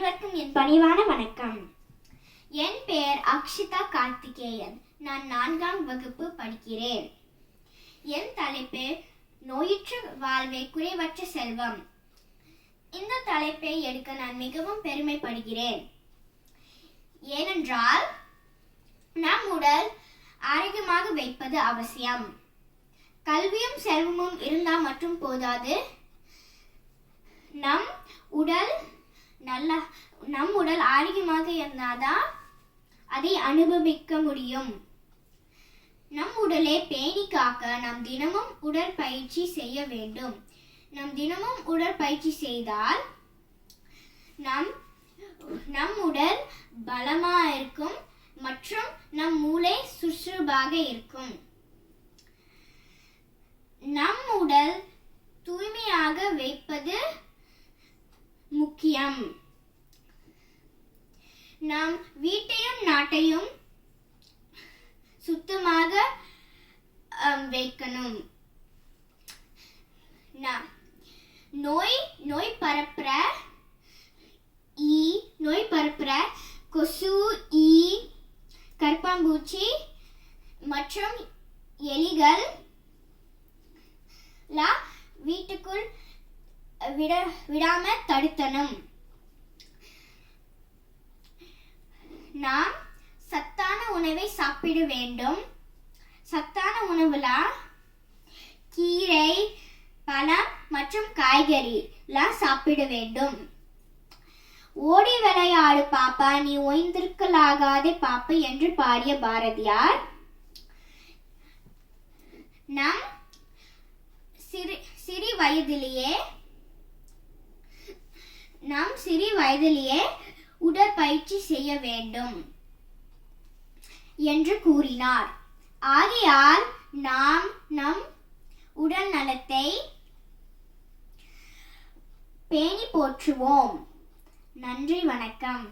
அனைவருக்கும் என் பணிவான வணக்கம். என் பெயர் அக்ஷிதா கார்த்திகேயன். நான் 4ஆம் வகுப்பு படிக்கிறேன். என் தலைப்பு நோயுற்ற வாழ்வே குறைவற்ற செல்வம். இந்த தலைப்பை எடுக்க நான் மிகவும் பெருமைப்படுகிறேன். ஏனென்றால் நம் உடல் ஆரோக்கியமாக வைப்பது அவசியம். கல்வியும் செல்வமும் இருந்தால் மட்டும் போதாது. நம் உடல் ஆரோக்கியமாக இருந்தால்தான் அதை அனுபவிக்க முடியும். நம் உடலை பேணி காக்க நாம் தினமும் உடற்பயிற்சி செய்ய வேண்டும். நாம் தினமும் உடற்பயிற்சி செய்தால் நம் உடல் பலமாக இருக்கும் மற்றும் நம் மூளை சுறுசுறுப்பாக இருக்கும். நம் உடல் தூய்மையாக வைப்பது முக்கியம். நாம் வீட்டையும் நாட்டையும் சுத்தமாக வைக்கணும். நோய் பரப்புற கொசு, ஈ, கரப்பான்பூச்சி மற்றும் எலிகள் வீட்டுக்குள் விடாம தடுத்தணும். நாம் சத்தான உணவை சாப்பிட வேண்டும். சத்தான உணவுல கீரை, பழம் மற்றும் காய்கறி சாப்பிட வேண்டும். ஓடி விளையாடு பாப்பா, நீ ஓய்ந்திருக்கலாகாதே பாப்பா என்று பாடிய பாரதியார் நம் சிறு வயதிலேயே உடற்பயிற்சி செய்ய வேண்டும் என்று கூறினார். ஆகையால் நாம் நம் உடல் நலத்தை பேணி போற்றுவோம். நன்றி, வணக்கம்.